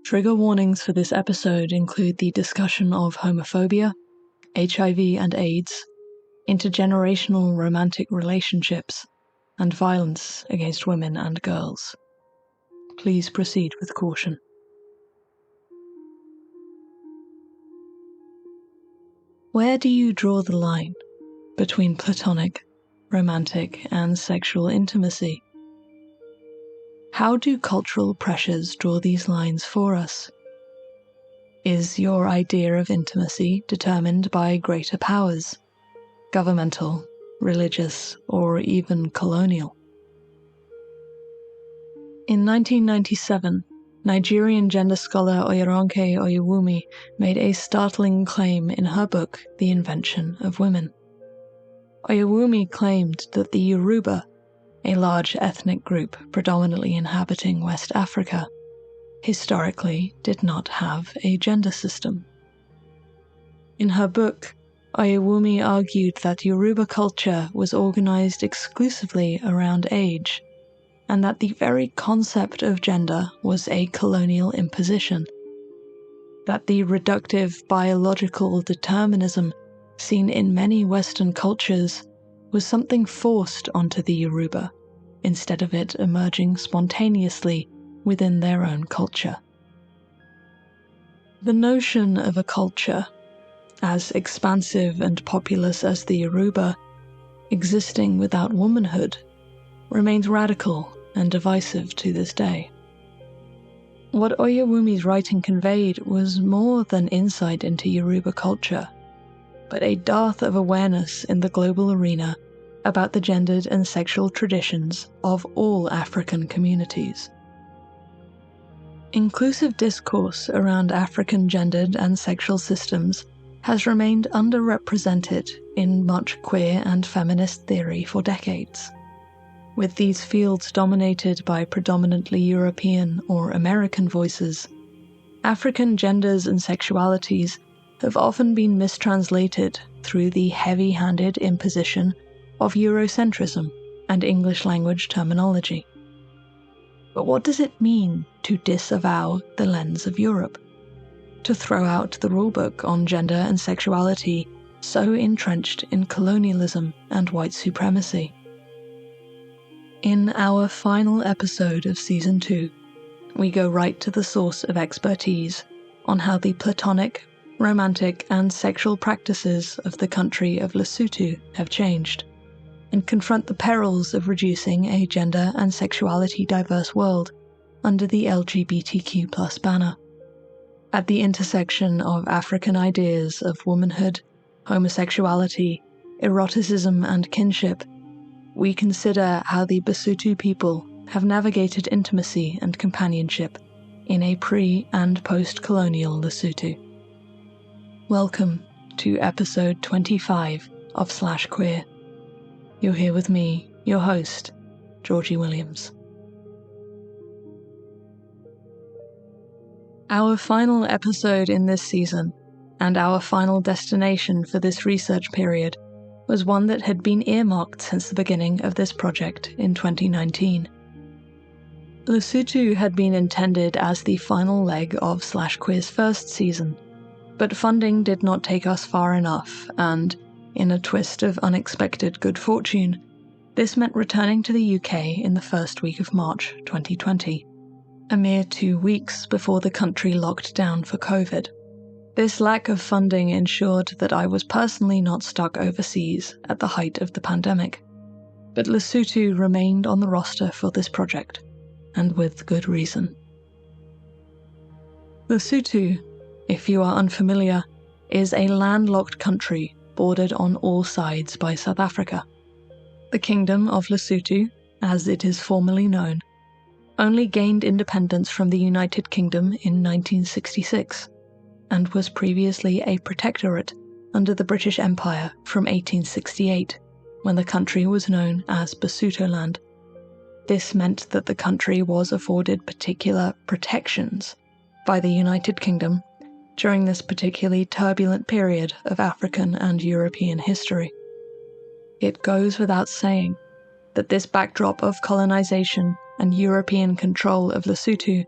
Trigger warnings for this episode include the discussion of homophobia, HIV and AIDS, intergenerational romantic relationships, and violence against women and girls. Please proceed with caution. Where do you draw the line between platonic, romantic, and sexual intimacy? How do cultural pressures draw these lines for us? Is your idea of intimacy determined by greater powers, governmental, religious, or even colonial? In 1997, Nigerian gender scholar Oyeronke Oyewumi made a startling claim in her book, The Invention of Women. Oyewumi claimed that the Yoruba, a large ethnic group predominantly inhabiting West Africa, historically did not have a gender system. In her book, Oyewumi argued that Yoruba culture was organized exclusively around age, and that the very concept of gender was a colonial imposition, that the reductive biological determinism seen in many Western cultures was something forced onto the Yoruba, instead of it emerging spontaneously within their own culture. The notion of a culture, as expansive and populous as the Yoruba, existing without womanhood, remains radical and divisive to this day. What Oyewumi's writing conveyed was more than insight into Yoruba culture, but a dearth of awareness in the global arena about the gendered and sexual traditions of all African communities. Inclusive discourse around African gendered and sexual systems has remained underrepresented in much queer and feminist theory for decades, with these fields dominated by predominantly European or American voices. African genders and sexualities have often been mistranslated through the heavy-handed imposition of Eurocentrism and English-language terminology. But what does it mean to disavow the lens of Europe? To throw out the rulebook on gender and sexuality so entrenched in colonialism and white supremacy? In our final episode of Season 2, we go right to the source of expertise on how the platonic, romantic, and sexual practices of the country of Lesotho have changed, and confront the perils of reducing a gender and sexuality diverse world under the LGBTQ+ banner. At the intersection of African ideas of womanhood, homosexuality, eroticism, and kinship, we consider how the Basotho people have navigated intimacy and companionship in a pre- and post-colonial Lesotho. Welcome to episode 25 of /Queer. You're here with me, your host, Georgie Williams. Our final episode in this season, and our final destination for this research period, was one that had been earmarked since the beginning of this project in 2019. Lesotho had been intended as the final leg of /Queer's first season, but funding did not take us far enough, and, in a twist of unexpected good fortune, this meant returning to the UK in the first week of March 2020, a mere 2 weeks before the country locked down for COVID. This lack of funding ensured that I was personally not stuck overseas at the height of the pandemic, but Lesotho remained on the roster for this project, and with good reason. Lesotho, if you are unfamiliar, is a landlocked country bordered on all sides by South Africa. The Kingdom of Lesotho, as it is formally known, only gained independence from the United Kingdom in 1966, and was previously a protectorate under the British Empire from 1868, when the country was known as Basutoland. This meant that the country was afforded particular protections by the United Kingdom during this particularly turbulent period of African and European history. It goes without saying that this backdrop of colonization and European control of Lesotho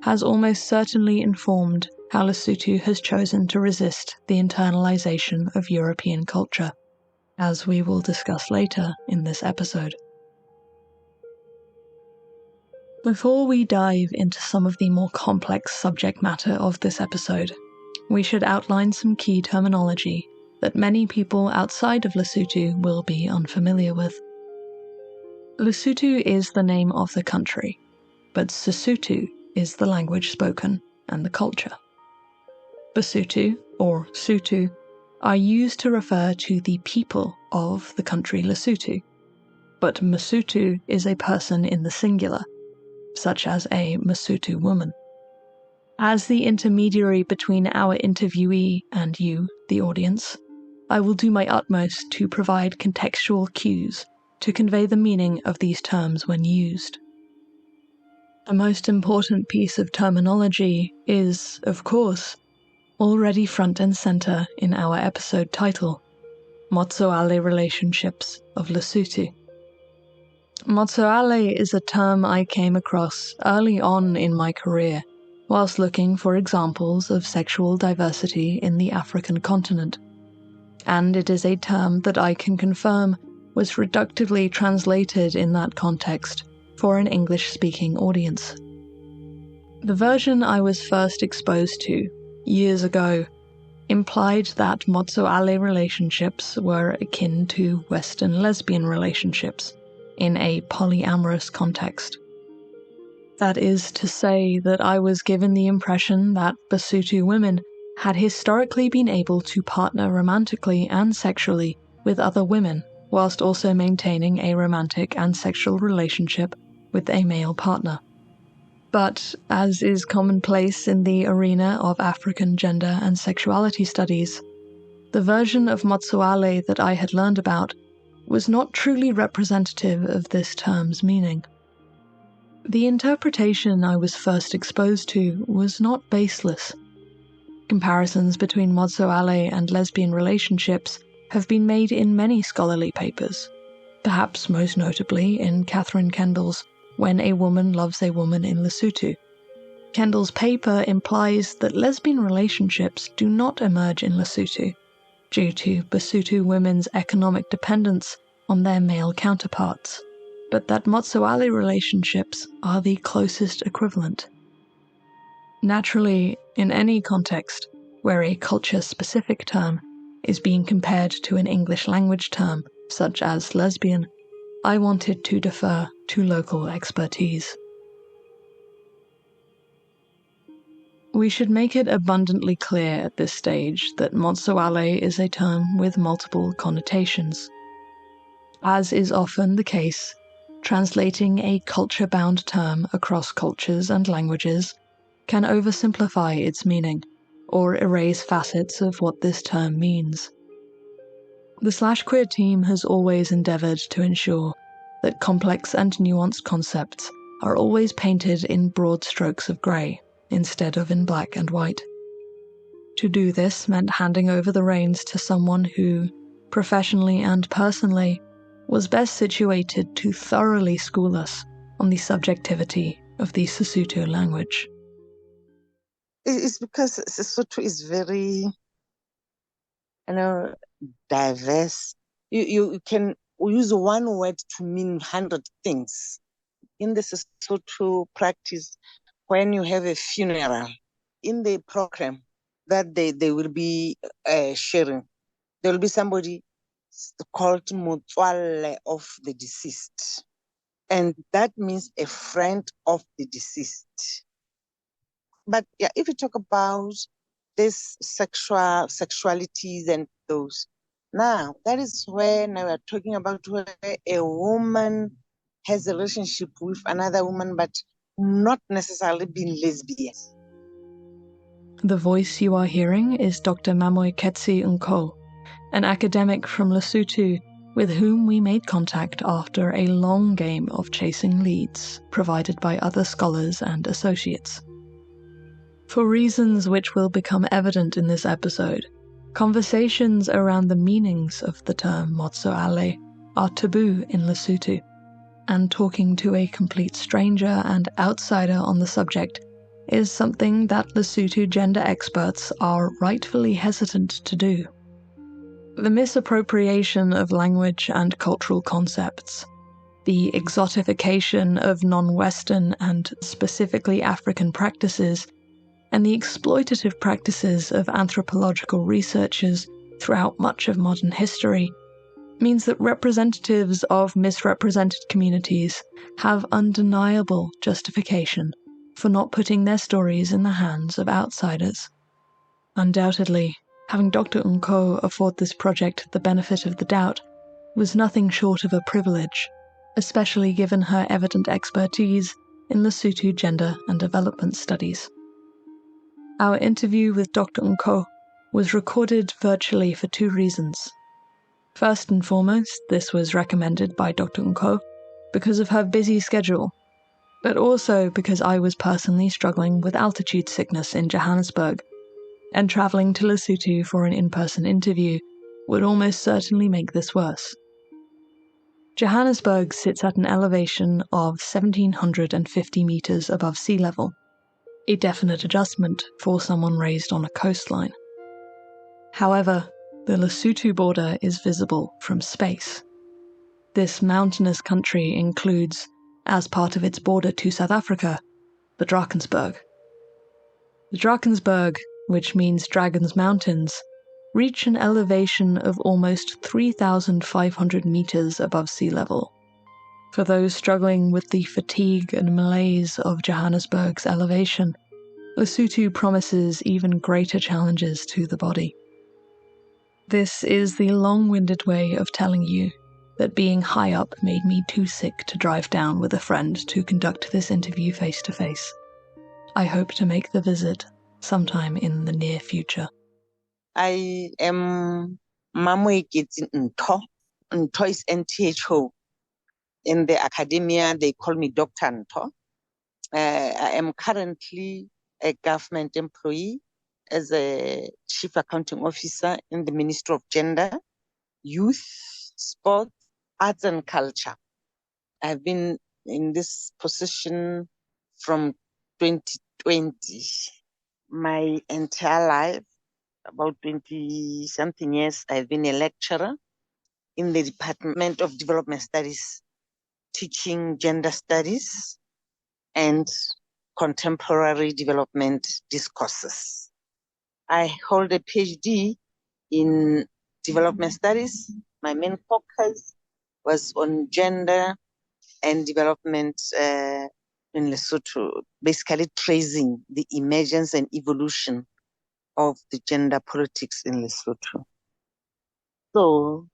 has almost certainly informed how Lesotho has chosen to resist the internalization of European culture, as we will discuss later in this episode. Before we dive into some of the more complex subject matter of this episode, we should outline some key terminology that many people outside of Lesotho will be unfamiliar with. Lesotho is the name of the country, but Sesotho is the language spoken and the culture. Basotho, or Sotho, are used to refer to the people of the country Lesotho, but Mosotho is a person in the singular, such as a Mosotho woman. As the intermediary between our interviewee and you, the audience, I will do my utmost to provide contextual cues to convey the meaning of these terms when used. The most important piece of terminology is, of course, already front and center in our episode title, Motsoalle Relationships of Lesotho. Motsoalle is a term I came across early on in my career, whilst looking for examples of sexual diversity in the African continent, and it is a term that I can confirm was reductively translated in that context for an English-speaking audience. The version I was first exposed to, years ago, implied that Motsoalle relationships were akin to Western lesbian relationships in a polyamorous context. That is to say that I was given the impression that Basotho women had historically been able to partner romantically and sexually with other women, whilst also maintaining a romantic and sexual relationship with a male partner. But, as is commonplace in the arena of African gender and sexuality studies, the version of Motsoalle that I had learned about was not truly representative of this term's meaning. The interpretation I was first exposed to was not baseless. Comparisons between Motsoalle and lesbian relationships have been made in many scholarly papers, perhaps most notably in Catherine Kendall's When a Woman Loves a Woman in Lesotho. Kendall's paper implies that lesbian relationships do not emerge in Lesotho due to Basotho women's economic dependence on their male counterparts, but that Motsoalle relationships are the closest equivalent. Naturally, in any context where a culture-specific term is being compared to an English language term, such as lesbian, I wanted to defer to local expertise. We should make it abundantly clear at this stage that Motsoalle is a term with multiple connotations. As is often the case, translating a culture-bound term across cultures and languages can oversimplify its meaning, or erase facets of what this term means. The /queer team has always endeavoured to ensure that complex and nuanced concepts are always painted in broad strokes of grey, instead of in black and white. To do this meant handing over the reins to someone who, professionally and personally, was best situated to thoroughly school us on the subjectivity of the Sesotho language. It's because Sesotho is very, diverse. You can use one word to mean 100 things. In the Sesotho practice, when you have a funeral, in the program that they will be sharing, there will be somebody called Motsoalle of the deceased. And that means a friend of the deceased. But yeah, if you talk about this sexualities and those, now that is when we are talking about where a woman has a relationship with another woman, but not necessarily being lesbian. The voice you are hearing is Dr Mamoeketsi Ntho, an academic from Lesotho with whom we made contact after a long game of chasing leads provided by other scholars and associates. For reasons which will become evident in this episode, conversations around the meanings of the term Motsoalle are taboo in Lesotho, and talking to a complete stranger and outsider on the subject is something that Lesotho gender experts are rightfully hesitant to do. The misappropriation of language and cultural concepts, the exotification of non-Western and specifically African practices, and the exploitative practices of anthropological researchers throughout much of modern history means that representatives of misrepresented communities have undeniable justification for not putting their stories in the hands of outsiders. Undoubtedly, having Dr. Ntho afford this project the benefit of the doubt was nothing short of a privilege, especially given her evident expertise in Lesotho gender and development studies. Our interview with Dr. Ntho was recorded virtually for two reasons. First and foremost, this was recommended by Dr. Ntho because of her busy schedule, but also because I was personally struggling with altitude sickness in Johannesburg, and travelling to Lesotho for an in-person interview would almost certainly make this worse. Johannesburg sits at an elevation of 1,750 metres above sea level, a definite adjustment for someone raised on a coastline. However, the Lesotho border is visible from space. This mountainous country includes, as part of its border to South Africa, the Drakensberg. The Drakensberg, which means Dragon's Mountains, reach an elevation of almost 3,500 meters above sea level. For those struggling with the fatigue and malaise of Johannesburg's elevation, Lesotho promises even greater challenges to the body. This is the long-winded way of telling you that being high up made me too sick to drive down with a friend to conduct this interview face-to-face. I hope to make the visit sometime in the near future. I am Mamoeketsi Ntho. Ntho is NTHO. In the academia, they call me Dr. Ntho. I am currently a government employee as a Chief Accounting Officer in the Ministry of Gender, Youth, Sport, Arts and Culture. I've been in this position from 2020. My entire life, about 20-something years, I've been a lecturer in the Department of Development Studies, teaching gender studies and contemporary development discourses. I hold a PhD in development studies. My main focus was on gender and development in Lesotho, basically tracing the emergence and evolution of the gender politics in Lesotho. So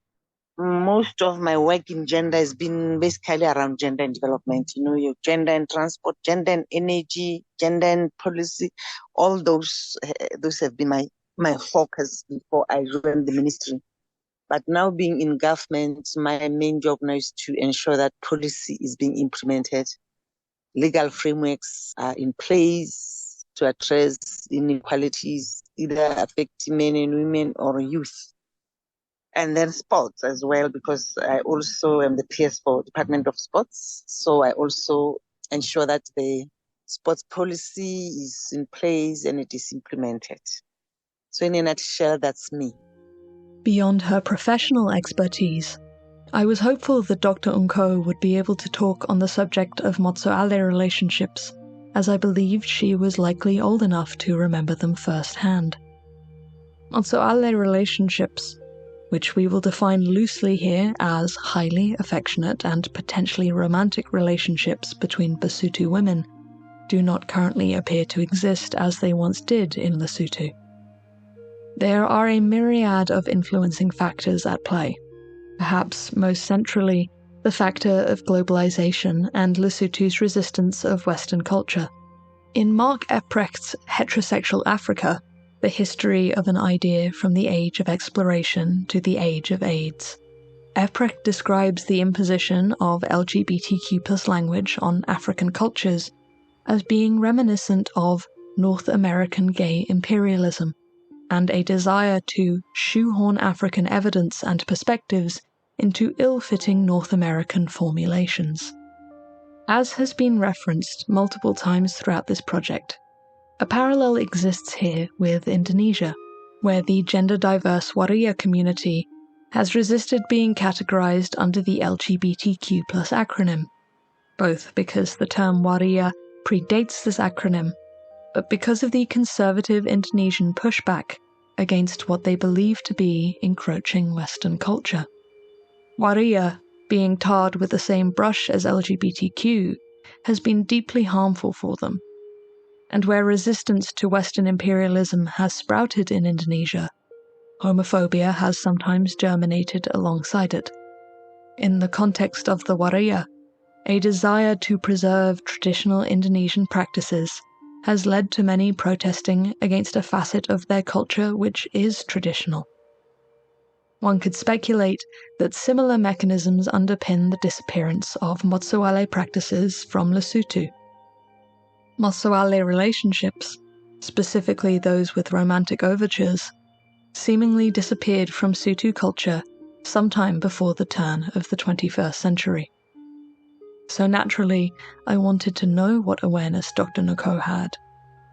most of my work in gender has been basically around gender and development, your gender and transport, gender and energy, gender and policy, all those have been my focus before I joined the ministry. But now being in government, my main job now is to ensure that policy is being implemented, legal frameworks are in place to address inequalities, either affecting men and women or youth. And then sports as well, because I also am the PS for Department of Sports. So I also ensure that the sports policy is in place and it is implemented. So in a nutshell, that's me. Beyond her professional expertise, I was hopeful that Dr. Ntho would be able to talk on the subject of Motsoalle relationships, as I believed she was likely old enough to remember them firsthand. Motsoalle relationships, which we will define loosely here as highly affectionate and potentially romantic relationships between Basotho women, do not currently appear to exist as they once did in Lesotho. There are a myriad of influencing factors at play, perhaps most centrally the factor of globalization and Lesotho's resistance of Western culture. In Mark Epprecht's Heterosexual Africa, The History of an Idea from the Age of Exploration to the Age of AIDS, Epprecht describes the imposition of LGBTQ+ language on African cultures as being reminiscent of North American gay imperialism, and a desire to shoehorn African evidence and perspectives into ill-fitting North American formulations. As has been referenced multiple times throughout this project, A parallel exists here with Indonesia, where the gender-diverse Waria community has resisted being categorized under the LGBTQ+ acronym, both because the term Waria predates this acronym, but because of the conservative Indonesian pushback against what they believe to be encroaching Western culture. Waria, being tarred with the same brush as LGBTQ, has been deeply harmful for them. And where resistance to Western imperialism has sprouted in Indonesia, homophobia has sometimes germinated alongside it. In the context of the Waria, a desire to preserve traditional Indonesian practices has led to many protesting against a facet of their culture which is traditional. One could speculate that similar mechanisms underpin the disappearance of Motsoalle practices from Lesotho. Motsoalle relationships, specifically those with romantic overtures, seemingly disappeared from Sotho culture sometime before the turn of the 21st century. So naturally, I wanted to know what awareness Dr. Ntho had,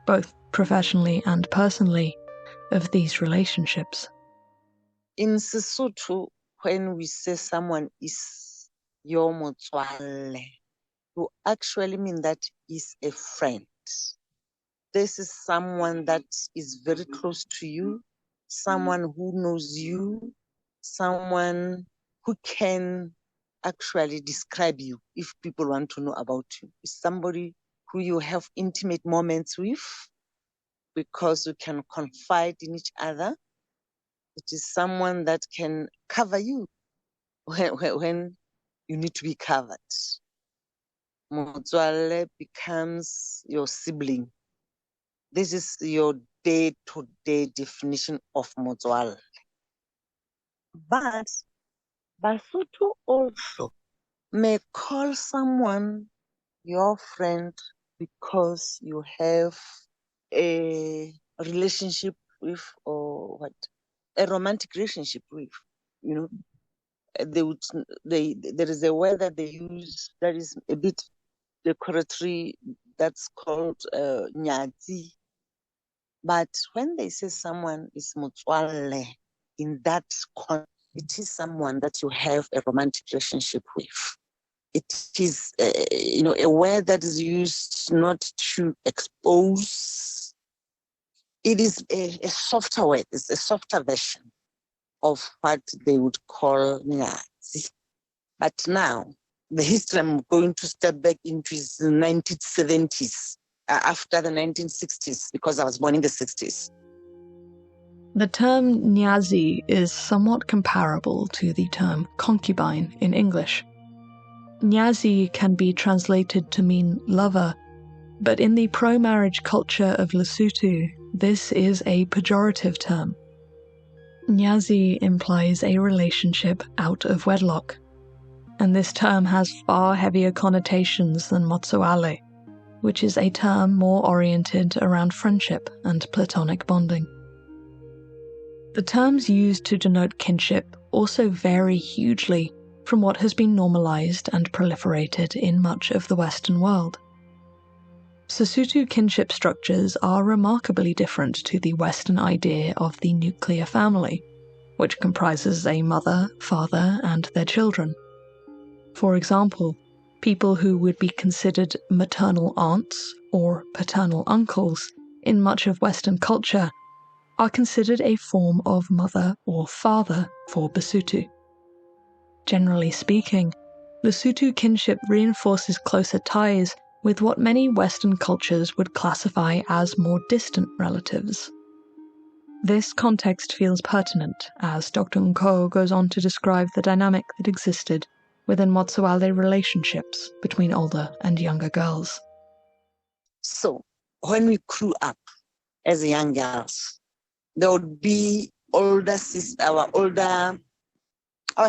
both professionally and personally, of these relationships. In Sesotho, when we say someone is your Motsoalle, you actually mean that is a friend. This is someone that is very close to you, someone who knows you, someone who can actually describe you if people want to know about you. It's somebody who you have intimate moments with because you can confide in each other. It is someone that can cover you when you need to be covered. Motsoalle becomes your sibling. This is your day-to-day definition of Motsoalle. But Basotho also may call someone your friend because you have a relationship with, or what, a romantic relationship with, you know. There is a word that they use that is a bit decoratory, that's called nyati. But when they say someone is Motsoalle, in that context, it is someone that you have a romantic relationship with. It is, a word that is used not to expose. It is a softer word. It's a softer version of what they would call Nyazi. But now, the history I'm going to step back into is the 1970s, after the 1960s, because I was born in the 60s. The term Nyazi is somewhat comparable to the term concubine in English. Nyazi can be translated to mean lover, but in the pro-marriage culture of Lesotho, this is a pejorative term. Nyazi implies a relationship out of wedlock, and this term has far heavier connotations than Motsoalle, which is a term more oriented around friendship and platonic bonding. The terms used to denote kinship also vary hugely from what has been normalized and proliferated in much of the Western world. Sesotho kinship structures are remarkably different to the Western idea of the nuclear family, which comprises a mother, father, and their children. For example, people who would be considered maternal aunts or paternal uncles in much of Western culture are considered a form of mother or father for Basotho. Generally speaking, Lesotho kinship reinforces closer ties with what many Western cultures would classify as more distant relatives. This context feels pertinent as Dr. Ntho goes on to describe the dynamic that existed within Motsoalle relationships between older and younger girls. So, when we grew up as young girls, there would be our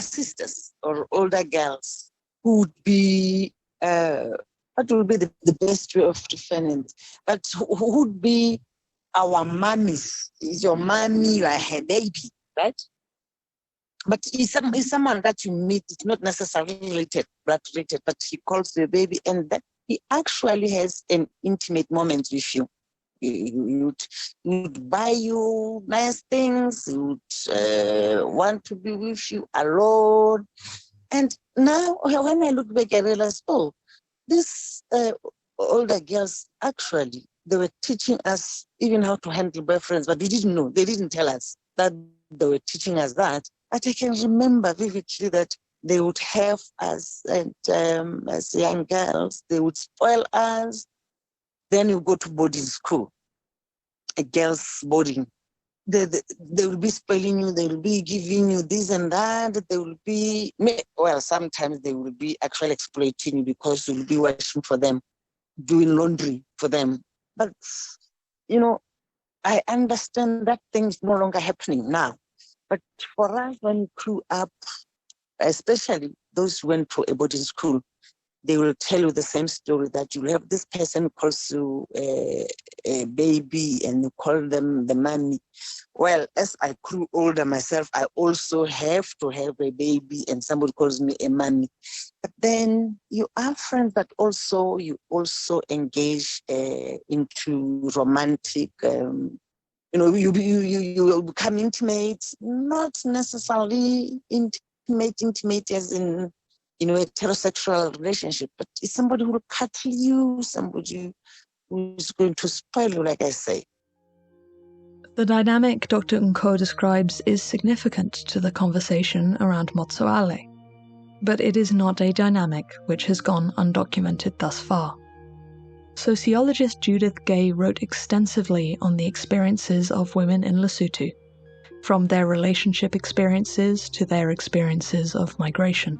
sisters or older girls who would be, what would be the best way of defining it, but who would be our mummies. Is your mommy, you are her baby, right? But he's someone that you meet, it's not necessarily blood related, but he calls you baby, and that he actually has an intimate moment with you. He would buy you nice things. He would want to be with you alone. And now, when I look back, I realize, oh, these older girls, actually, they were teaching us even how to handle boyfriends, but we didn't know. They didn't tell us that they were teaching us that. But I can remember vividly that they would have us, and as young girls, they would spoil us. Then you go to boarding school, a girls' boarding. They will be spoiling you, they will be giving you this and that, they will be, well, sometimes they will be actually exploiting you because you'll be washing for them, doing laundry for them. But, I understand that thing's no longer happening now. But for us, when we grew up, especially those who went to a boarding school, they will tell you the same story, that you have this person who calls you a baby and you call them the mommy. Well, as I grew older myself, I also have to have a baby and somebody calls me a mommy. But then you are friends that you also engage into romantic, you become intimate, not necessarily intimate as in, a heterosexual relationship, but it's somebody who will cuddle you, somebody who's going to spoil you, like I say. The dynamic Dr. Ntho describes is significant to the conversation around Motsoalle, but it is not a dynamic which has gone undocumented thus far. Sociologist Judith Gay wrote extensively on the experiences of women in Lesotho, from their relationship experiences to their experiences of migration.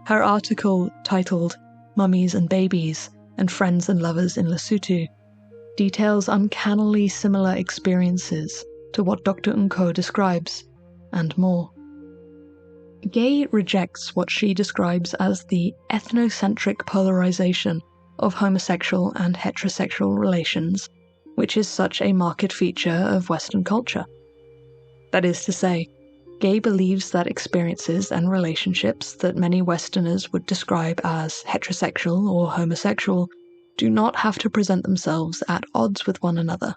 Her article, titled Mummies and Babies and Friends and Lovers in Lesotho, details uncannily similar experiences to what Dr. Ntho describes, and more. Gay rejects what she describes as the ethnocentric polarization of homosexual and heterosexual relations, which is such a marked feature of Western culture. That is to say, Gay believes that experiences and relationships that many Westerners would describe as heterosexual or homosexual do not have to present themselves at odds with one another,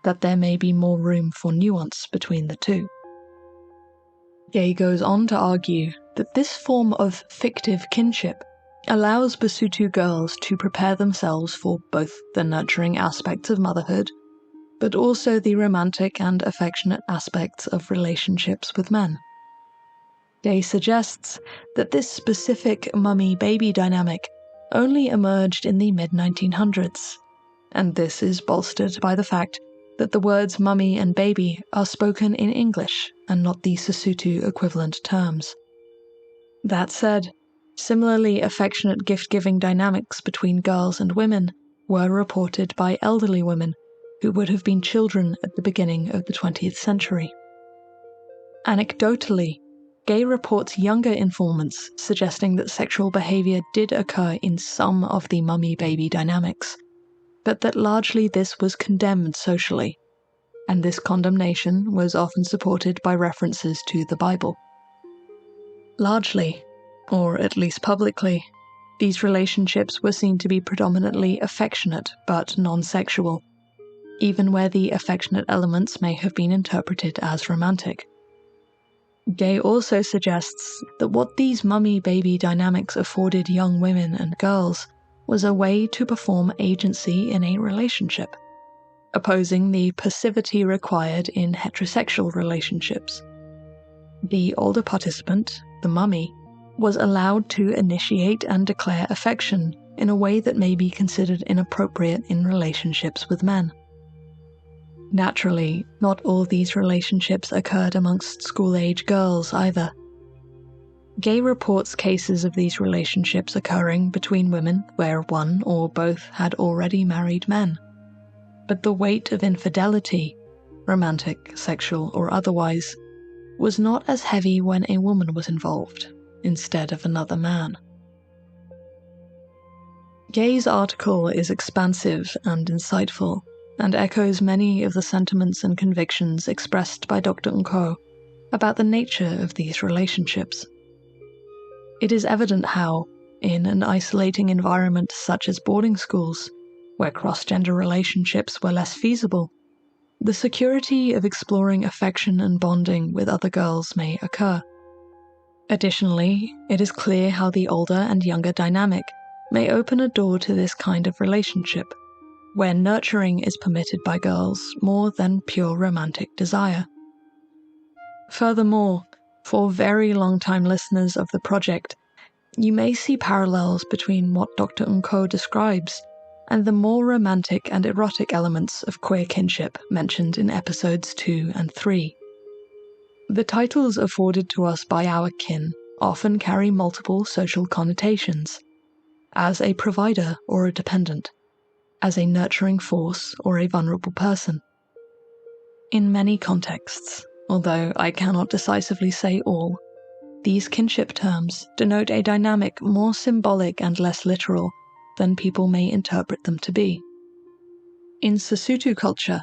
that there may be more room for nuance between the two. Gay goes on to argue that this form of fictive kinship allows Basotho girls to prepare themselves for both the nurturing aspects of motherhood, but also the romantic and affectionate aspects of relationships with men. Gay suggests that this specific mummy-baby dynamic only emerged in the mid-1900s, and this is bolstered by the fact that the words mummy and baby are spoken in English and not the Sesotho equivalent terms. That said, similarly affectionate gift-giving dynamics between girls and women were reported by elderly women who would have been children at the beginning of the 20th century. Anecdotally, Gay reports younger informants suggesting that sexual behavior did occur in some of the mummy-baby dynamics, but that largely this was condemned socially, and this condemnation was often supported by references to the Bible. Largely, or at least publicly, these relationships were seen to be predominantly affectionate but non-sexual, even where the affectionate elements may have been interpreted as romantic. Gay also suggests that what these mummy-baby dynamics afforded young women and girls was a way to perform agency in a relationship, opposing the passivity required in heterosexual relationships. The older participant, the mummy, was allowed to initiate and declare affection in a way that may be considered inappropriate in relationships with men. Naturally, not all these relationships occurred amongst school-age girls either. Gay reports cases of these relationships occurring between women where one or both had already married men. But the weight of infidelity, romantic, sexual, or otherwise, was not as heavy when a woman was involved, instead of another man. Gay's article is expansive and insightful, and echoes many of the sentiments and convictions expressed by Dr. Ntho about the nature of these relationships. It is evident how, in an isolating environment such as boarding schools, where cross-gender relationships were less feasible, the security of exploring affection and bonding with other girls may occur. Additionally, it is clear how the older and younger dynamic may open a door to this kind of relationship, where nurturing is permitted by girls more than pure romantic desire. Furthermore, for very long-time listeners of the project, you may see parallels between what Dr. Ntho describes and the more romantic and erotic elements of queer kinship mentioned in episodes 2 and 3. The titles afforded to us by our kin often carry multiple social connotations, as a provider or a dependent, as a nurturing force or a vulnerable person. In many contexts, although I cannot decisively say all, these kinship terms denote a dynamic more symbolic and less literal than people may interpret them to be. In Sesotho culture,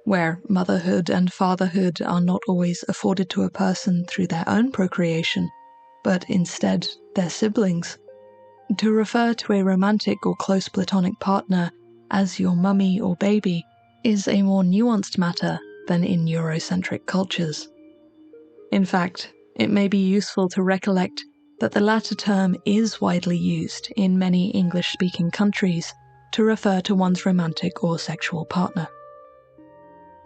where motherhood and fatherhood are not always afforded to a person through their own procreation, but instead their siblings, to refer to a romantic or close platonic partner as your mummy or baby is a more nuanced matter than in Eurocentric cultures. In fact, it may be useful to recollect that the latter term is widely used in many English-speaking countries to refer to one's romantic or sexual partner.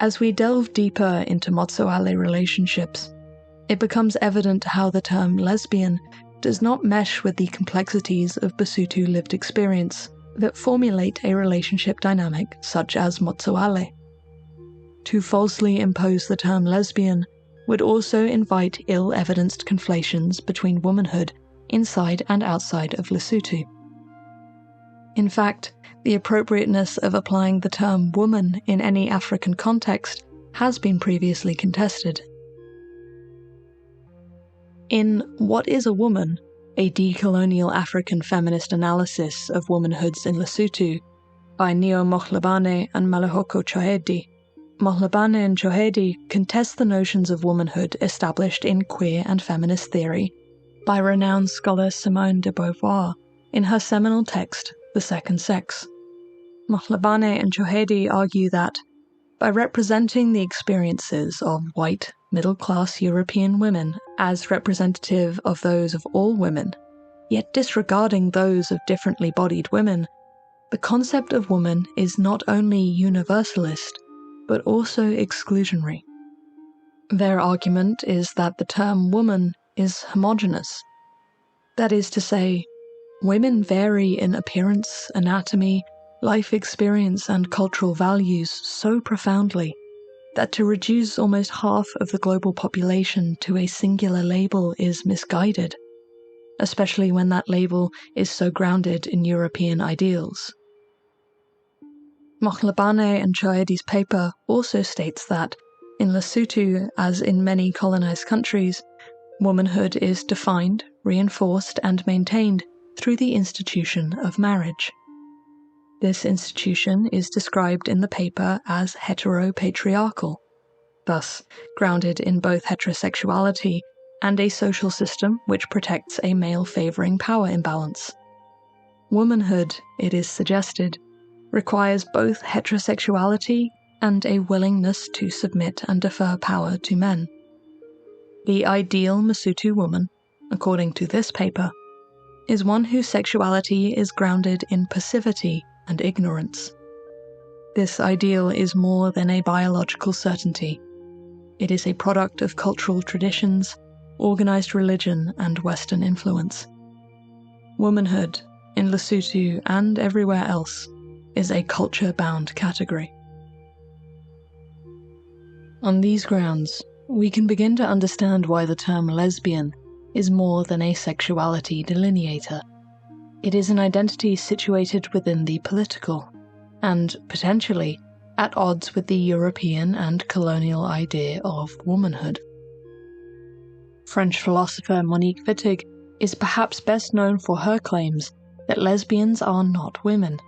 As we delve deeper into Motsoalle relationships, it becomes evident how the term lesbian does not mesh with the complexities of Basotho lived experience that formulate a relationship dynamic such as Motsoalle. To falsely impose the term lesbian would also invite ill-evidenced conflations between womanhood inside and outside of Lesotho. In fact, the appropriateness of applying the term woman in any African context has been previously contested. In What is a Woman?, a decolonial African feminist analysis of womanhoods in Lesotho by Neo Mohlabane and Malehoko Tsohedi, Mohlabane and Tsohedi contest the notions of womanhood established in queer and feminist theory by renowned scholar Simone de Beauvoir in her seminal text, The Second Sex. Mohlabane and Tsohedi argue that, by representing the experiences of white, middle-class European women as representative of those of all women, yet disregarding those of differently bodied women, the concept of woman is not only universalist, but also exclusionary. Their argument is that the term woman is homogeneous. That is to say, women vary in appearance, anatomy, life experience, and cultural values so profoundly that to reduce almost half of the global population to a singular label is misguided, especially when that label is so grounded in European ideals. Mohlabane and Tsohedi's paper also states that, in Lesotho, as in many colonized countries, womanhood is defined, reinforced, and maintained through the institution of marriage. This institution is described in the paper as heteropatriarchal, thus grounded in both heterosexuality and a social system which protects a male-favoring power imbalance. Womanhood, it is suggested, requires both heterosexuality and a willingness to submit and defer power to men. The ideal Mosotho woman, according to this paper, is one whose sexuality is grounded in passivity and ignorance. This ideal is more than a biological certainty. It is a product of cultural traditions, organized religion, and Western influence. Womanhood, in Lesotho and everywhere else, is a culture-bound category. On these grounds, we can begin to understand why the term lesbian is more than a sexuality delineator. It is an identity situated within the political, and, potentially, at odds with the European and colonial idea of womanhood. French philosopher Monique Wittig is perhaps best known for her claims that lesbians are not women,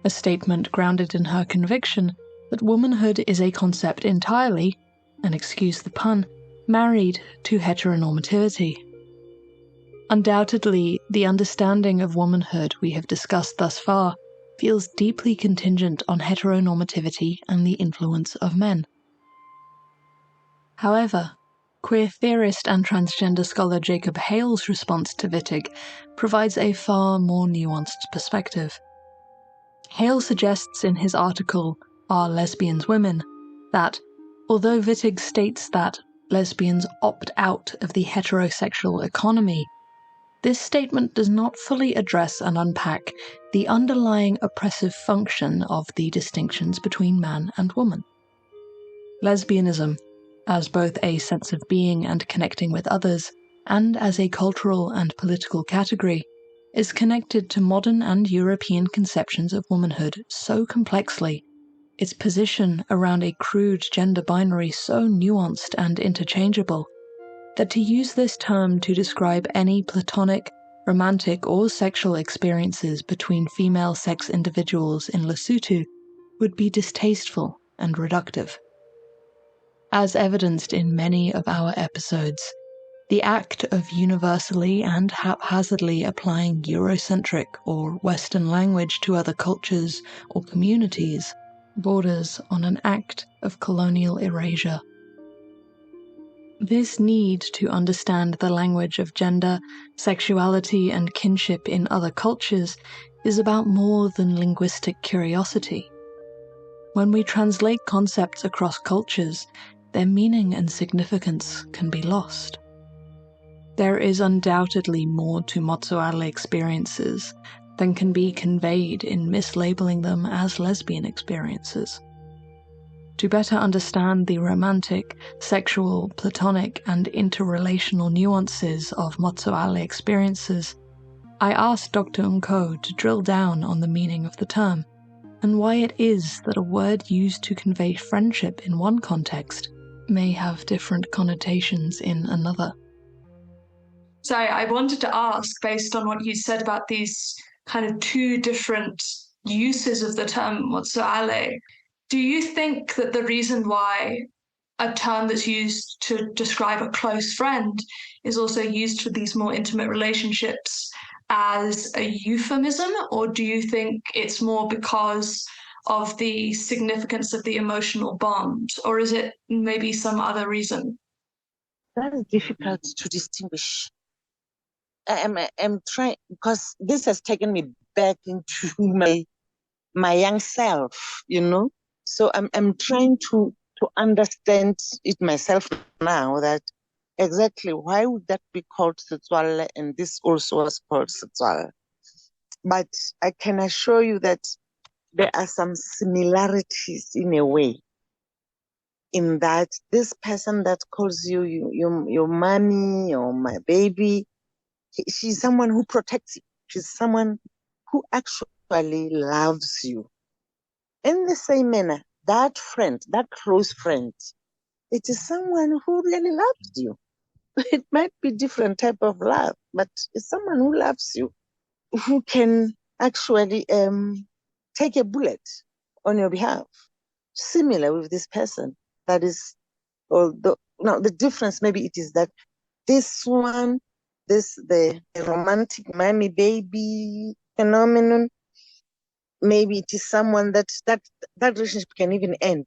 a statement grounded in her conviction that womanhood is a concept entirely, and excuse the pun, married to heteronormativity. Undoubtedly, the understanding of womanhood we have discussed thus far feels deeply contingent on heteronormativity and the influence of men. However, queer theorist and transgender scholar Jacob Hale's response to Wittig provides a far more nuanced perspective. Hale suggests in his article, Are Lesbians Women?, that, although Wittig states that lesbians opt out of the heterosexual economy, this statement does not fully address and unpack the underlying oppressive function of the distinctions between man and woman. Lesbianism, as both a sense of being and connecting with others, and as a cultural and political category, is connected to modern and European conceptions of womanhood so complexly, its position around a crude gender binary so nuanced and interchangeable, that to use this term to describe any platonic, romantic or sexual experiences between female sex individuals in Lesotho would be distasteful and reductive. As evidenced in many of our episodes, the act of universally and haphazardly applying Eurocentric or Western language to other cultures or communities borders on an act of colonial erasure. This need to understand the language of gender, sexuality, and kinship in other cultures is about more than linguistic curiosity. When we translate concepts across cultures, their meaning and significance can be lost. There is undoubtedly more to Motsoalle experiences than can be conveyed in mislabeling them as lesbian experiences. To better understand the romantic, sexual, platonic, and interrelational nuances of Motsoalle experiences, I asked Dr. Ntho to drill down on the meaning of the term, and why it is that a word used to convey friendship in one context may have different connotations in another. So I wanted to ask, based on what you said about these kind of two different uses of the term Motsoalle, do you think that the reason why a term that's used to describe a close friend is also used for these more intimate relationships as a euphemism, or do you think it's more because of the significance of the emotional bond, or is it maybe some other reason? That is difficult to distinguish. I'm trying, because this has taken me back into my young self, you know. So I'm trying to understand it myself now, that exactly why would that be called sexual and this also was called sexual. But I can assure you that there are some similarities in a way, in that this person that calls you your mommy or my baby, she's someone who protects you. She's someone who actually loves you. In the same manner, that friend, that close friend, it is someone who really loves you. It might be different type of love, but it's someone who loves you, who can actually take a bullet on your behalf. Similar with this person. That is, although now the difference maybe it is that this one, the romantic mommy baby phenomenon, maybe it is someone that relationship can even end.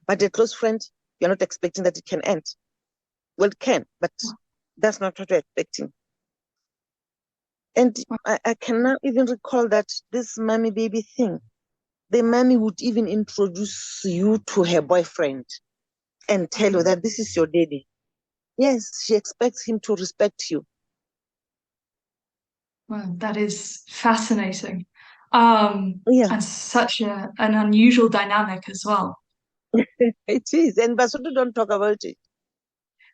But a close friend, you're not expecting that it can end. Well, it can, but that's not what you're expecting. And I cannot even recall that this mommy baby thing. The mommy would even introduce you to her boyfriend and tell you that this is your daddy. Yes, she expects him to respect you. Well, that is fascinating. Yeah, And such an unusual dynamic as well. it is. And Basotho don't talk about it.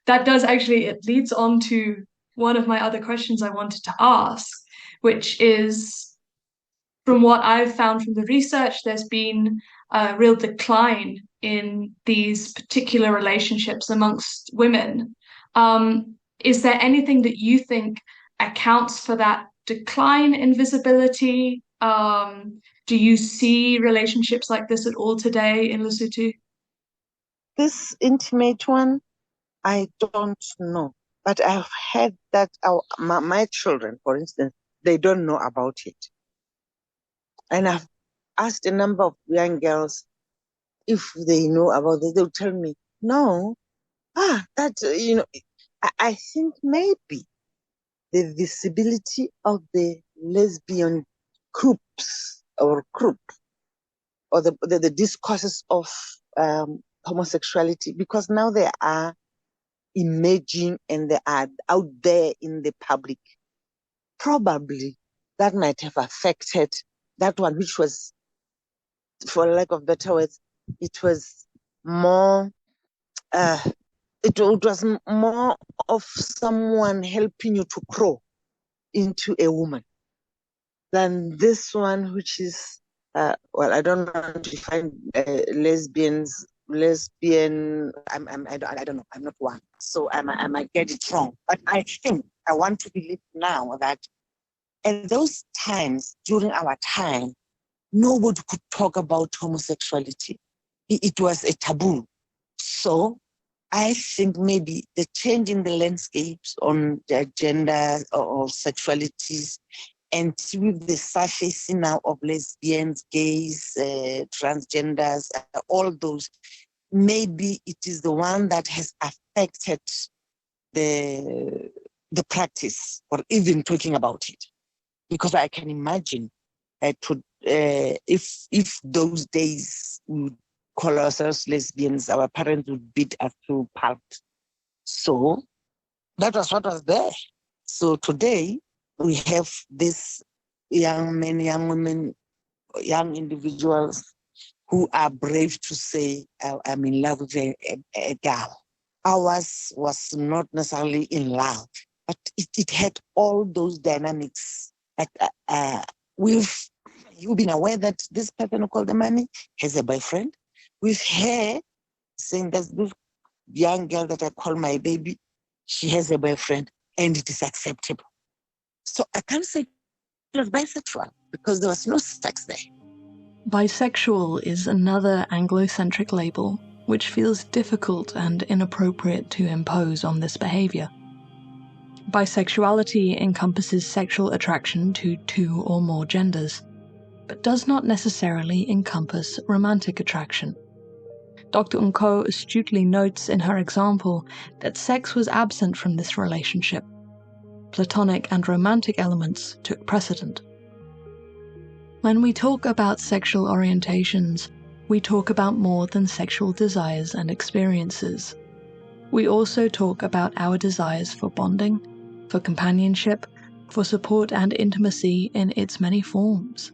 That does actually, it leads on to one of my other questions I wanted to ask, which is, from what I've found from the research, there's been a real decline in these particular relationships amongst women. Is there anything that you think accounts for that decline in visibility? Do you see relationships like this at all today in Lesotho? This intimate one, I don't know. But I've heard that my children, for instance, they don't know about it. And I've asked a number of young girls if they know about this. They'll tell me, no. I think maybe the visibility of the lesbian groups or group or the discourses of homosexuality, because now they are emerging and they are out there in the public. Probably that might have affected that one, which was, for lack of better words, it was more, it was more of someone helping you to grow into a woman than this one, which is, I don't want to define lesbian. I don't know. I'm not one, so I might get it wrong. But I think I want to believe now that at those times, during our time, nobody could talk about homosexuality. It was a taboo. So I think maybe the change in the landscapes on the gender or sexualities, and with the surfacing now of lesbians, gays, transgenders, all those, maybe it is the one that has affected the practice or even talking about it. Because I can imagine if those days we would call ourselves lesbians, our parents would beat us to pulp. So that was what was there. So today we have this young men, young women, young individuals who are brave to say, I'm in love with a girl. Ours was not necessarily in love, but it had all those dynamics. Like you've been aware that this person who called the money has a boyfriend. With her saying that this young girl that I call my baby, she has a boyfriend and it is acceptable. So I can't say it was bisexual because there was no sex there. Bisexual is another Anglo-centric label which feels difficult and inappropriate to impose on this behaviour. Bisexuality encompasses sexual attraction to two or more genders, but does not necessarily encompass romantic attraction. Dr. Ntho astutely notes in her example that sex was absent from this relationship. Platonic and romantic elements took precedent. When we talk about sexual orientations, we talk about more than sexual desires and experiences. We also talk about our desires for bonding, for companionship, for support and intimacy in its many forms.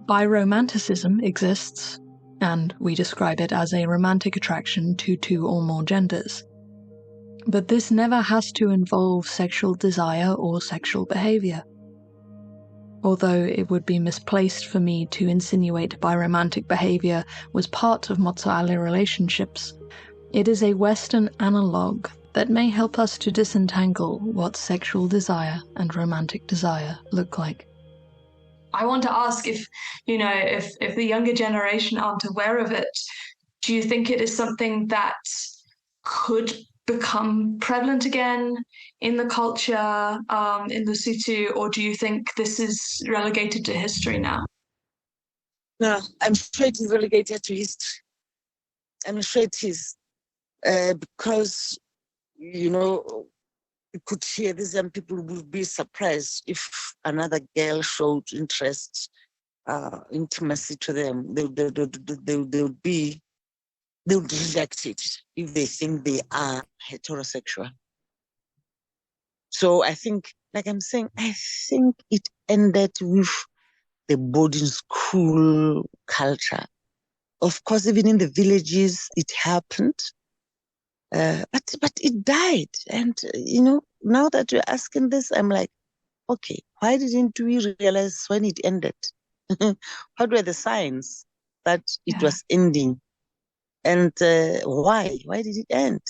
Biromanticism exists, and we describe it as a romantic attraction to two or more genders. But this never has to involve sexual desire or sexual behavior. Although it would be misplaced for me to insinuate biromantic behavior was part of Motsoalle relationships, it is a Western analogue that may help us to disentangle what sexual desire and romantic desire look like. I want to ask if the younger generation aren't aware of it, do you think it is something that could become prevalent again in the culture, in Lesotho, or do you think this is relegated to history now? No, I'm sure it is relegated to history. I'm sure it is. Because, you could hear this and people would be surprised if another girl showed interest, intimacy to them. They would reject it if they think they are heterosexual. So I think, like I'm saying, I think it ended with the boarding school culture. Of course, even in the villages, it happened. But it died. And, now that you're asking this, I'm like, okay, why didn't we realize when it ended? What were the signs that it was ending? And why? Why did it end?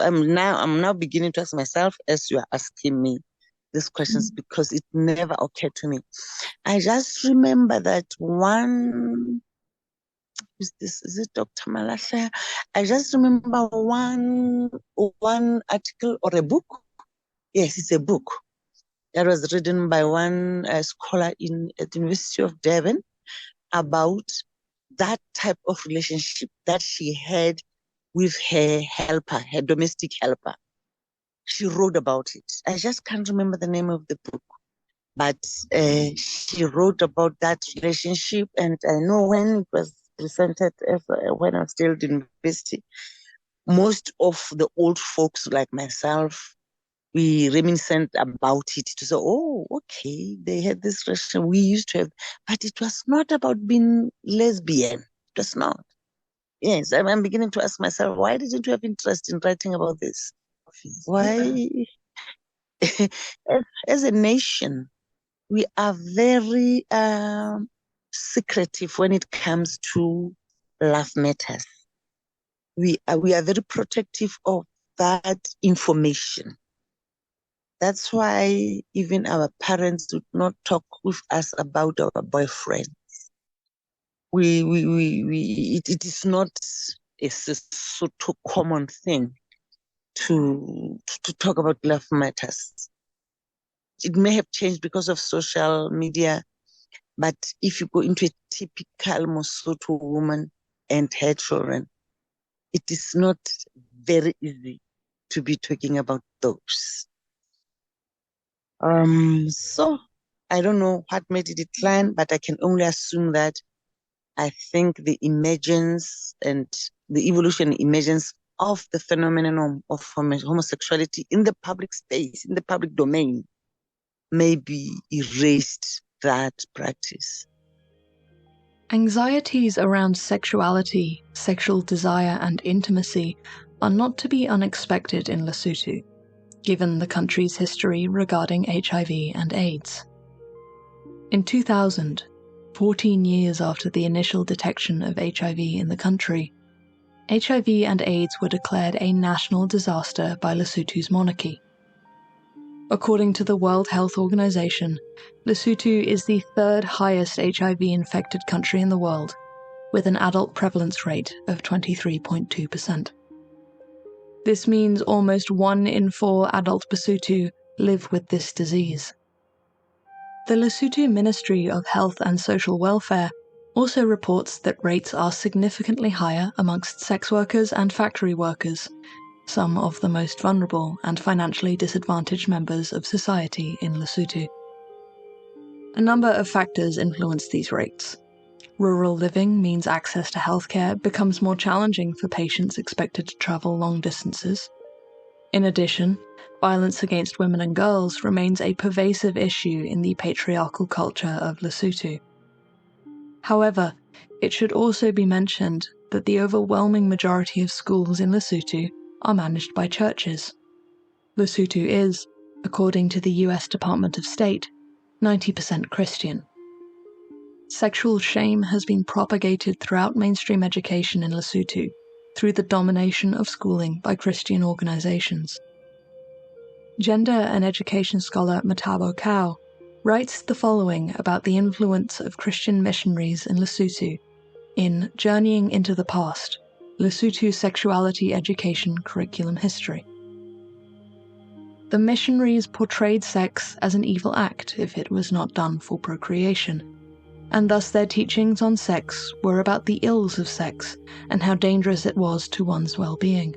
I'm now beginning to ask myself as you are asking me these questions because it never occurred to me. I just remember that one. Is it Dr. Malasha? I just remember one article or a book. Yes, it's a book. that was written by one scholar at the University of Devon about that type of relationship that she had with her helper, her domestic helper. She wrote about it. I just can't remember the name of the book, but she wrote about that relationship. And I know when it was presented when I was still at university, most of the old folks like myself, we reminiscent about it to say, oh, okay, they had this relation we used to have, but it was not about being lesbian. It was not. Yes, I'm beginning to ask myself, why didn't you have interest in writing about this? Why? As a nation, we are very secretive when it comes to love matters. We are very protective of that information. That's why even our parents do not talk with us about our boyfriends. It is not a sort of common thing to talk about love matters. It may have changed because of social media, but if you go into a typical Mosotho woman and her children, it is not very easy to be talking about those. So I don't know what made it decline, but I can only assume that I think the emergence and the evolution emergence of the phenomenon of homosexuality in the public space, in the public domain, maybe erased that practice. Anxieties around sexuality, sexual desire, and intimacy are not to be unexpected in Lesotho, given the country's history regarding HIV and AIDS. In 2000, 14 years after the initial detection of HIV in the country, HIV and AIDS were declared a national disaster by Lesotho's monarchy. According to the World Health Organization, Lesotho is the third highest HIV-infected country in the world, with an adult prevalence rate of 23.2%. This means almost 1 in 4 adult Basotho live with this disease. The Lesotho Ministry of Health and Social Welfare also reports that rates are significantly higher amongst sex workers and factory workers, some of the most vulnerable and financially disadvantaged members of society in Lesotho. A number of factors influence these rates. Rural living means access to healthcare becomes more challenging for patients expected to travel long distances. In addition, violence against women and girls remains a pervasive issue in the patriarchal culture of Lesotho. However, it should also be mentioned that the overwhelming majority of schools in Lesotho are managed by churches. Lesotho is, according to the US Department of State, 90% Christian. Sexual shame has been propagated throughout mainstream education in Lesotho through the domination of schooling by Christian organizations. Gender and education scholar Matabo Kao writes the following about the influence of Christian missionaries in Lesotho in Journeying into the Past, Lesotho Sexuality Education Curriculum History. The missionaries portrayed sex as an evil act if it was not done for procreation, and thus their teachings on sex were about the ills of sex and how dangerous it was to one's well-being.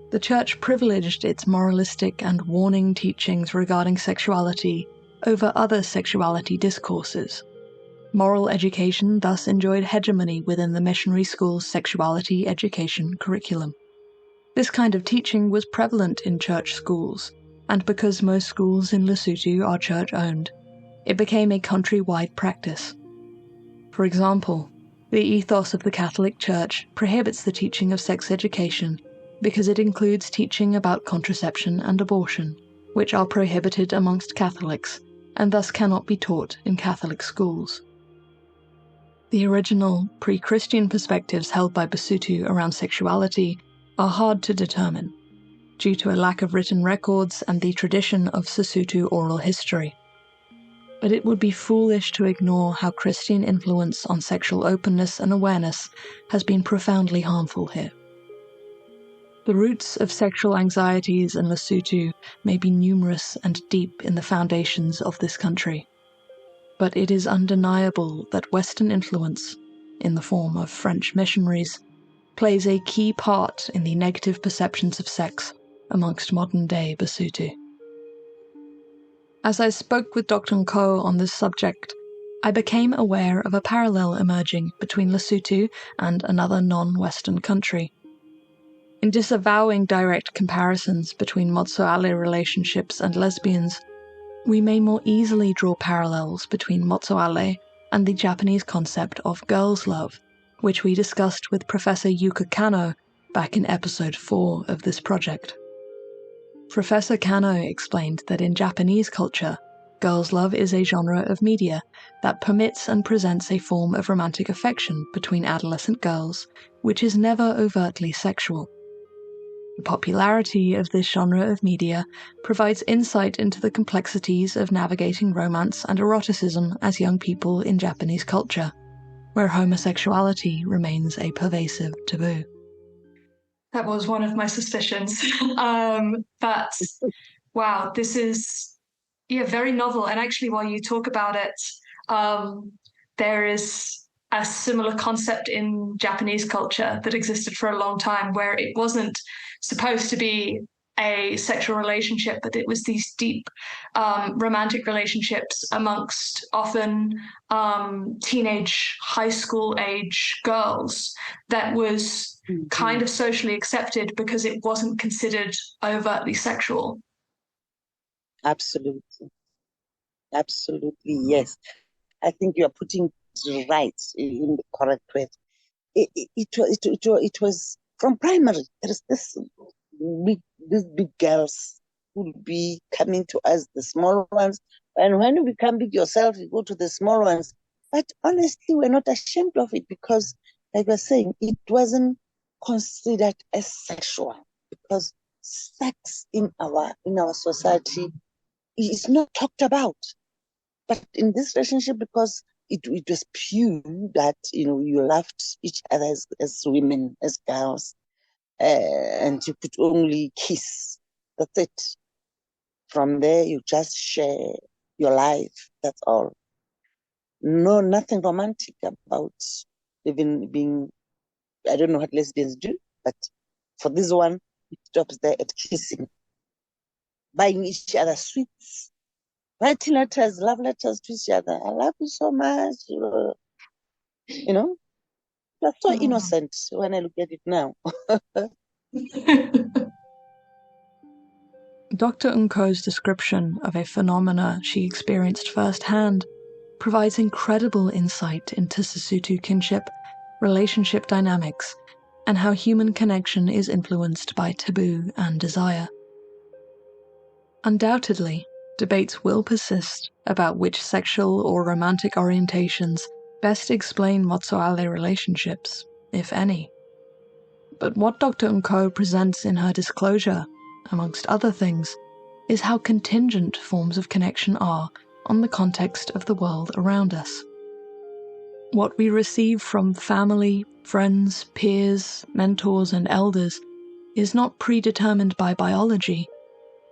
The church privileged its moralistic and warning teachings regarding sexuality over other sexuality discourses. Moral education thus enjoyed hegemony within the missionary school's sexuality education curriculum. This kind of teaching was prevalent in church schools, and because most schools in Lesotho are church-owned, it became a countrywide practice. For example, the ethos of the Catholic Church prohibits the teaching of sex education because it includes teaching about contraception and abortion, which are prohibited amongst Catholics and thus cannot be taught in Catholic schools. The original, pre-Christian perspectives held by Basotho around sexuality are hard to determine, due to a lack of written records and the tradition of Sesotho oral history. But it would be foolish to ignore how Christian influence on sexual openness and awareness has been profoundly harmful here. The roots of sexual anxieties in Lesotho may be numerous and deep in the foundations of this country, but it is undeniable that Western influence, in the form of French missionaries, plays a key part in the negative perceptions of sex amongst modern-day Basotho. As I spoke with Dr. Ntho on this subject, I became aware of a parallel emerging between Lesotho and another non-Western country. In disavowing direct comparisons between Motsoalle relationships and lesbians, we may more easily draw parallels between Motsoalle and the Japanese concept of girls' love, which we discussed with Professor Yuka Kano back in episode 4 of this project. Professor Kano explained that in Japanese culture, girls' love is a genre of media that permits and presents a form of romantic affection between adolescent girls, which is never overtly sexual. The popularity of this genre of media provides insight into the complexities of navigating romance and eroticism as young people in Japanese culture, where homosexuality remains a pervasive taboo. That was one of my suspicions. But wow, this is very novel. And actually, while you talk about it, there is a similar concept in Japanese culture that existed for a long time, where it wasn't supposed to be a sexual relationship, but it was these deep romantic relationships amongst often teenage high school age girls that was kind of socially accepted because it wasn't considered overtly sexual. Absolutely. Absolutely, yes. I think you are putting it right in the correct way. It was from primary. There is these big girls who will be coming to us, the small ones. And when you become big yourself, you go to the small ones. But honestly, we're not ashamed of it because, like I was saying, it wasn't considered as sexual because sex in our society is not talked about. But in this relationship, because it was pure that you loved each other as women, as girls, and you could only kiss. That's it. From there, you just share your life. That's all. No, nothing romantic about even being. I don't know what lesbians do, but for this one, it stops there at kissing, buying each other sweets, writing letters, love letters to each other. I love you so much. That's so innocent when I look at it now. Dr. Ntho's description of a phenomena she experienced firsthand provides incredible insight into Sesotho kinship, relationship dynamics, and how human connection is influenced by taboo and desire. Undoubtedly, debates will persist about which sexual or romantic orientations best explain Motsoalle relationships, if any. But what Dr. Ntho presents in her disclosure, amongst other things, is how contingent forms of connection are on the context of the world around us. What we receive from family, friends, peers, mentors, and elders is not predetermined by biology,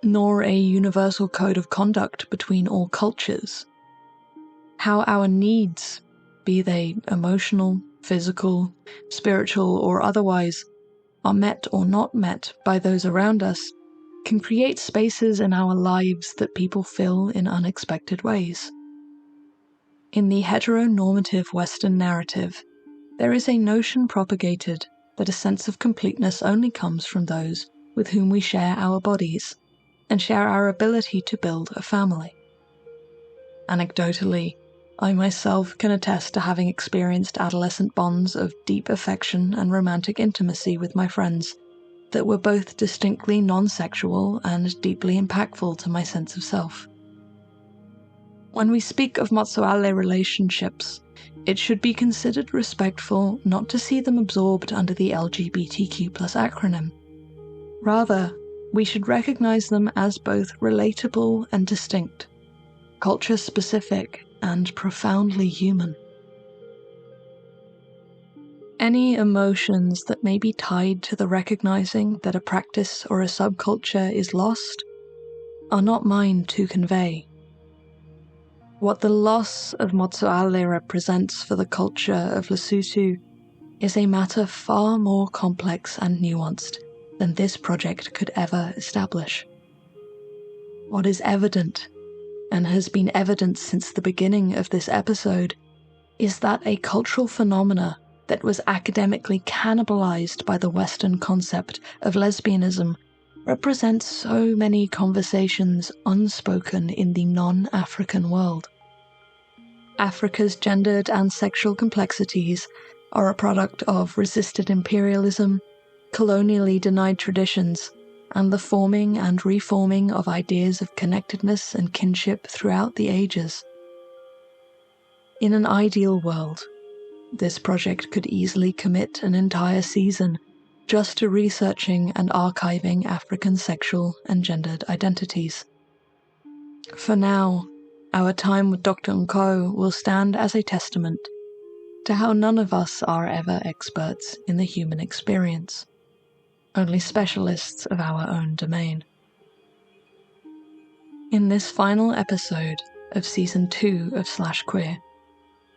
nor a universal code of conduct between all cultures. How our needs, be they emotional, physical, spiritual, or otherwise, are met or not met by those around us can create spaces in our lives that people fill in unexpected ways. In the heteronormative Western narrative, there is a notion propagated that a sense of completeness only comes from those with whom we share our bodies and share our ability to build a family. Anecdotally, I myself can attest to having experienced adolescent bonds of deep affection and romantic intimacy with my friends that were both distinctly non-sexual and deeply impactful to my sense of self. When we speak of Motsoalle relationships, it should be considered respectful not to see them absorbed under the LGBTQ+ acronym. Rather, we should recognize them as both relatable and distinct, culture-specific and profoundly human. Any emotions that may be tied to the recognizing that a practice or a subculture is lost are not mine to convey. What the loss of Motsoalle represents for the culture of Lesotho is a matter far more complex and nuanced than this project could ever establish. What is evident, and has been evident since the beginning of this episode, is that a cultural phenomena that was academically cannibalized by the Western concept of lesbianism represents so many conversations unspoken in the non-African world. Africa's gendered and sexual complexities are a product of resisted imperialism, colonially denied traditions, and the forming and reforming of ideas of connectedness and kinship throughout the ages. In an ideal world, this project could easily commit an entire season just to researching and archiving African sexual and gendered identities. For now, our time with Dr. Ntho will stand as a testament to how none of us are ever experts in the human experience, only specialists of our own domain. In this final episode of Season 2 of /Queer,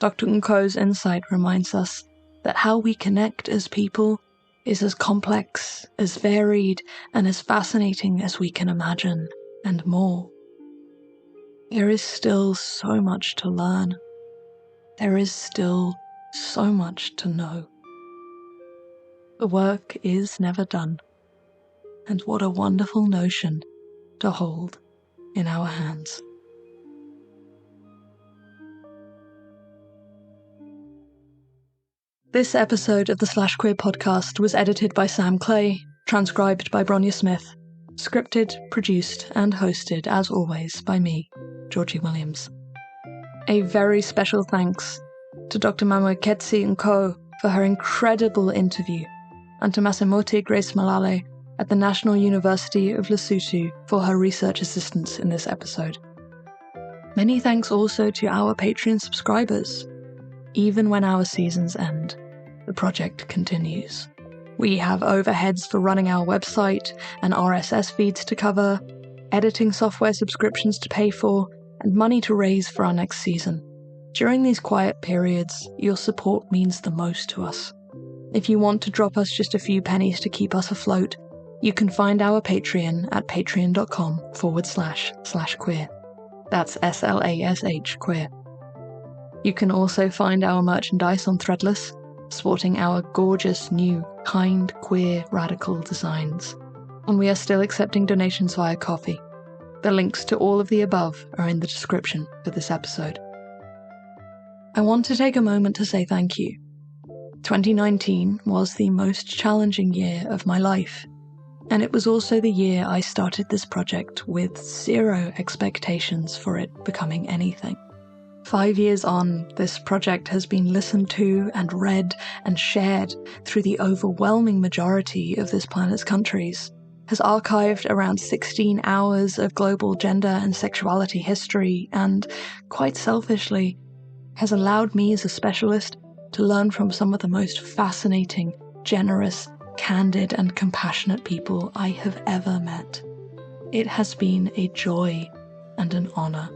Dr. Ntho's insight reminds us that how we connect as people is as complex, as varied, and as fascinating as we can imagine, and more. There is still so much to learn. There is still so much to know. The work is never done, and what a wonderful notion to hold in our hands. This episode of the /Queer podcast was edited by Sam Clay, transcribed by Bronya Smith, scripted, produced, and hosted, as always, by me, Georgie Williams. A very special thanks to Dr. Mamoeketsi Ntho for her incredible interview, and to Masemote Grace Malale at the National University of Lesotho for her research assistance in this episode. Many thanks also to our Patreon subscribers. Even when our seasons end, the project continues. We have overheads for running our website and RSS feeds to cover, editing software subscriptions to pay for, and money to raise for our next season. During these quiet periods, your support means the most to us. If you want to drop us just a few pennies to keep us afloat, you can find our Patreon at patreon.com//queer. That's SLASH queer. You can also find our merchandise on Threadless, sporting our gorgeous new, kind, queer, radical designs. And we are still accepting donations via Ko-fi. The links to all of the above are in the description for this episode. I want to take a moment to say thank you. 2019 was the most challenging year of my life, and it was also the year I started this project with zero expectations for it becoming anything. 5 years on, this project has been listened to and read and shared through the overwhelming majority of this planet's countries, has archived around 16 hours of global gender and sexuality history, and, quite selfishly, has allowed me as a specialist to learn from some of the most fascinating, generous, candid, and compassionate people I have ever met. It has been a joy and an honor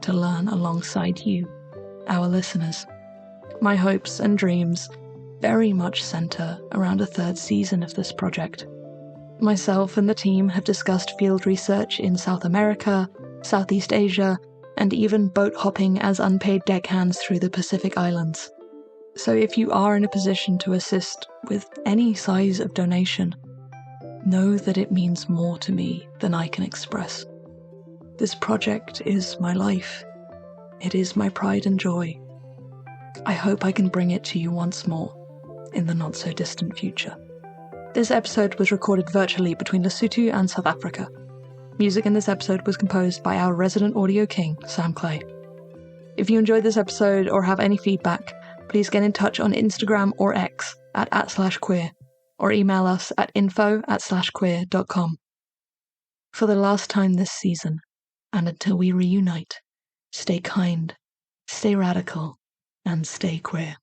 to learn alongside you, our listeners. My hopes and dreams very much center around a third season of this project. Myself and the team have discussed field research in South America, Southeast Asia, and even boat hopping as unpaid deckhands through the Pacific Islands. So if you are in a position to assist with any size of donation, know that it means more to me than I can express. This project is my life. It is my pride and joy. I hope I can bring it to you once more in the not-so-distant future. This episode was recorded virtually between Lesotho and South Africa. Music in this episode was composed by our resident audio king, Sam Clay. If you enjoyed this episode or have any feedback, please get in touch on Instagram or X at @/queer, or email us at info@/queer.com. For the last time this season, and until we reunite, stay kind, stay radical, and stay queer.